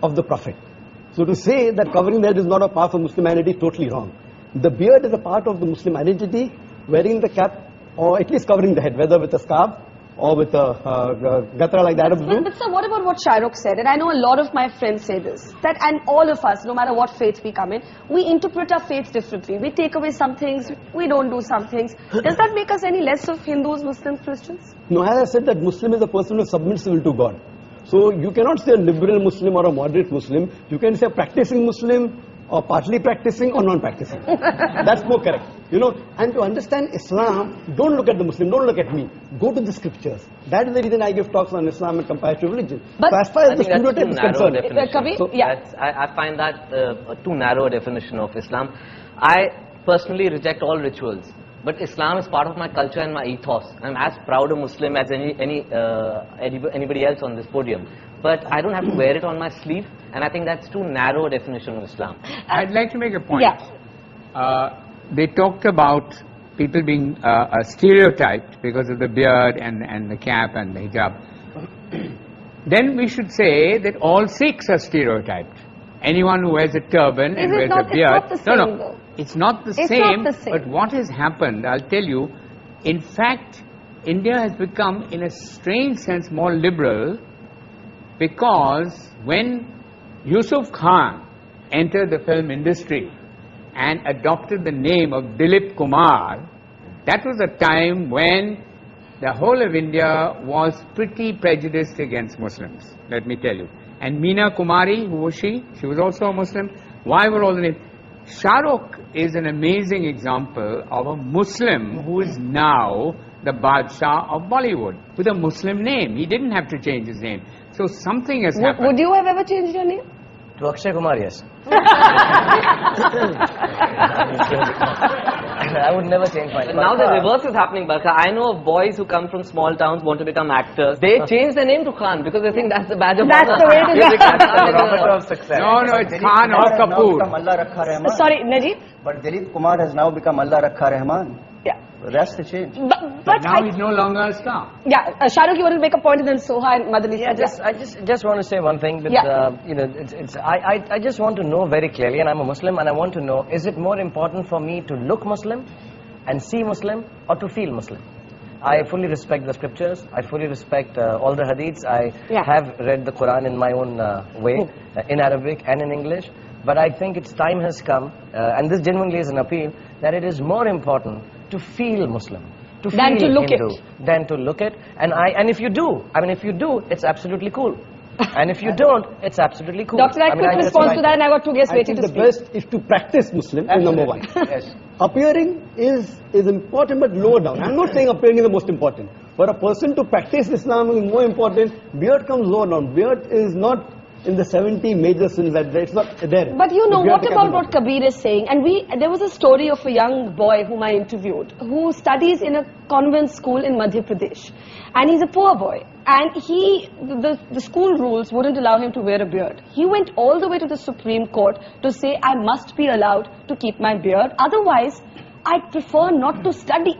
of the Prophet. So to say that covering the head is not a part of Muslim identity is totally wrong. The beard is a part of the Muslim identity. Wearing the cap, or at least covering the head, whether with a scarf or with a gatra like that. But sir, what about what Shahrukh said? And I know a lot of my friends say this, that and all of us, no matter what faith we come in, we interpret our faith differently. We take away some things, we don't do some things. Does that make us any less of Hindus, Muslims, Christians? No, as I said, that Muslim is a person who submits will to God. So you cannot say a liberal Muslim or a moderate Muslim. You can say a practicing Muslim or partly practicing or non-practicing. That's more correct. You know, and to understand Islam, don't look at the Muslim, don't look at me. Go to the scriptures. That is the reason I give talks on Islam and comparative religion. But so as far as the stereotype is concerned, I find that too narrow a definition of Islam. I personally reject all rituals, but Islam is part of my culture and my ethos. I'm as proud a Muslim as anybody else on this podium. But I don't have to wear it on my sleeve, and I think that's too narrow a definition of Islam. I'd like to make a point. Yeah. They talked about people being stereotyped because of the beard and the cap and the hijab. Then we should say that all Sikhs are stereotyped. Anyone who wears a turban and wears a beard. It's not the same. But what has happened, I'll tell you, in fact, India has become, in a strange sense, more liberal, because when Yusuf Khan entered the film industry and adopted the name of Dilip Kumar, that was a time when the whole of India was pretty prejudiced against Muslims, let me tell you. And Meena Kumari, who was she? She was also a Muslim. Why were all the names? Shahrukh is an amazing example of a Muslim who is now the Badshah of Bollywood with a Muslim name. He didn't have to change his name. So something has happened. Would you have ever changed your name? To Akshay Kumar, yes. I would never change my name. Now the reverse is happening, Barkha. I know of boys who come from small towns, want to become actors. They change their name to Khan because they think that's the badge of honor. That's the way to go. Barometer of success. No, it's Khan or Kapoor. Sorry, Najib? But Dilip Kumar has now become Allah Rakha Rahman. Yeah. That's the change. But now he's no longer a star. Yeah, Shahrukh, you want to make a point, and then Soha and Madani. Yeah, I just want to say one thing. That, you know, I just want to know very clearly, and I'm a Muslim, and I want to know: is it more important for me to look Muslim and see Muslim, or to feel Muslim? I fully respect the scriptures. I fully respect all the hadiths. I have read the Quran in my own way, in Arabic and in English. But I think its time has come, and this genuinely is an appeal, that it is more important to feel Muslim, to feel than to look Hindu, it, than to look it. And if you do, I mean, if you do, it's absolutely cool. And if you don't, it's absolutely cool. Dr. Naik, quick response to that, and I got 2 guests waiting to speak. The best is to practice Muslim, is number one. Yes. Appearing is important, but lower down. I'm not saying appearing is the most important. For a person to practice Islam is more important. Beard comes lower down. Beard is not in the 70 major sins that it's not there. But you know, what about what Kabir is saying? And there was a story of a young boy whom I interviewed, who studies in a convent school in Madhya Pradesh. And he's a poor boy. And the school rules wouldn't allow him to wear a beard. He went all the way to the Supreme Court to say, I must be allowed to keep my beard. Otherwise, I'd prefer not to study.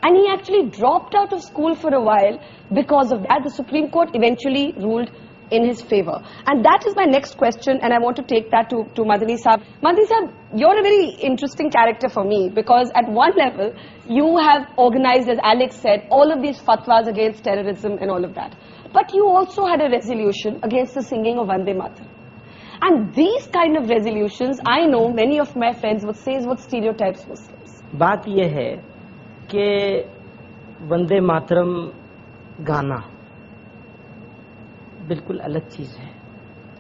And he actually dropped out of school for a while because of that. The Supreme Court eventually ruled in his favor. And that is my next question, and I want to take that to Madani Saab. Madani Saab, you're a very interesting character for me, because at one level, you have organized, as Alex said, all of these fatwas against terrorism and all of that. But you also had a resolution against the singing of Vande Mataram. And these kind of resolutions, I know many of my friends would say is what stereotypes Muslims. बात ये है कि वंदे मातरम गाना बिल्कुल अलग चीज है,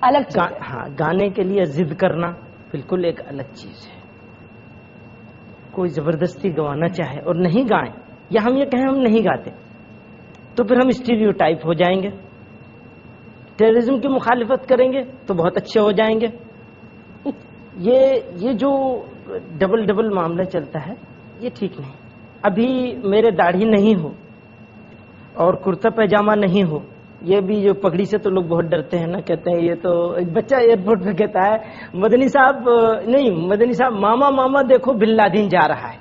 अलग चीज है। हाँ, गाने के लिए जिद करना बिल्कुल एक अलग चीज है। कोई जबरदस्ती गवाना चाहे और नहीं गाए, या हम ये कहें हम नहीं गाते, तो फिर हम स्टीरियोटाइप हो जाएंगे। टेररिज्म की मुखालिफत करेंगे तो बहुत अच्छे हो जाएंगे। ये जो डबल मामला चलता है, ये ठीक नहीं। अभी मेरे दाढ़ी नहीं हो और कुर्ता पैजामा नहीं हो, ये भी जो पगड़ी से तो लोग बहुत डरते हैं ना, कहते हैं ये तो एक बच्चा एयरपोर्ट पे कहता है मदनी साहब मामा मामा देखो बिन लादेन जा रहा है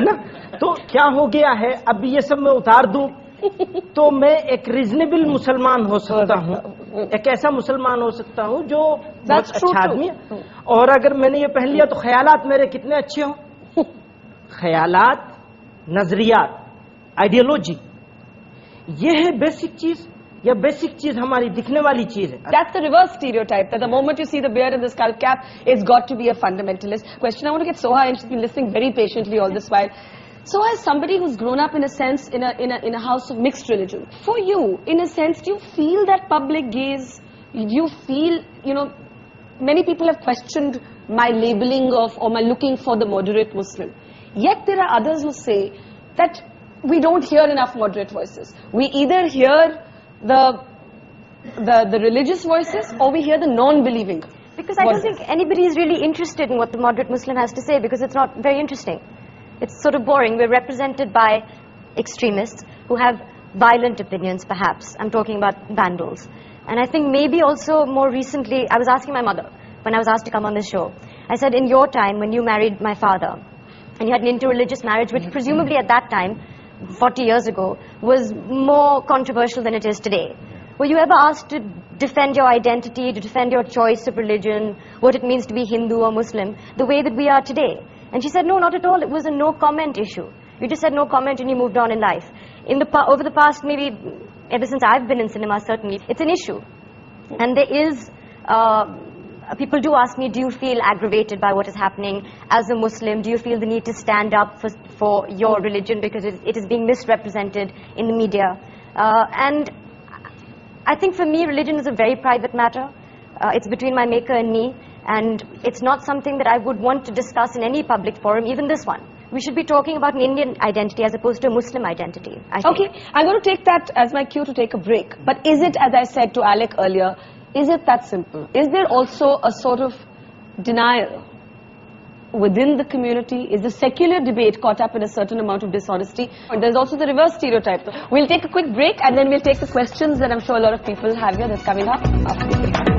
ना। तो क्या हो गया है, अब ये सब मैं उतार दूं तो मैं एक रीजनेबल मुसलमान हो सकता हूँ, एक ऐसा मुसलमान हो सकता हूँ जो बहुत अच्छा आदमी है। और अगर मैंने ये पहन लिया तो ख्यालात मेरे कितने अच्छे हों। ख्यालात, नजरियात, आइडियोलॉजी, ये है बेसिक चीज, या बेसिक चीज हमारी दिखने वाली चीज है। That's the reverse stereotype, that the moment you see the beard and the skull cap, it's got to be a fundamentalist. Question, I want to get Soha in. She's been listening very patiently all this while. Soha is somebody who's grown up in a sense in a house of mixed religion. For you, in a sense, do you feel that public gaze? Do you feel, you know, many people have questioned my labeling of or my looking for the moderate Muslim. Yet there are others who say that we don't hear enough moderate voices. We either hear the religious voices or we hear the non-believing. Because I don't think anybody is really interested in what the moderate Muslim has to say, because it's not very interesting. It's sort of boring. We're represented by extremists who have violent opinions, perhaps. I'm talking about vandals. And I think maybe also more recently, I was asking my mother when I was asked to come on this show. I said, in your time when you married my father and you had an interreligious marriage, which presumably at that time, 40 years ago, was more controversial than it is today. Were you ever asked to defend your identity, to defend your choice of religion, what it means to be Hindu or Muslim, the way that we are today? And she said, no, not at all. It was a no comment issue. You just said no comment and you moved on in life. Over the past, maybe ever since I've been in cinema, certainly, it's an issue. And there is, people do ask me, do you feel aggravated by what is happening as a Muslim? Do you feel the need to stand up for your religion because it is being misrepresented in the media? And I think for me, religion is a very private matter. It's between my maker and me. And it's not something that I would want to discuss in any public forum, even this one. We should be talking about an Indian identity as opposed to a Muslim identity, I think. Okay, I'm going to take that as my cue to take a break. But is it, as I said to Alec earlier, is it that simple? Is there also a sort of denial within the community? Is the secular debate caught up in a certain amount of dishonesty? And there's also the reverse stereotype. We'll take a quick break and then we'll take the questions that I'm sure a lot of people have here that's coming up after the break.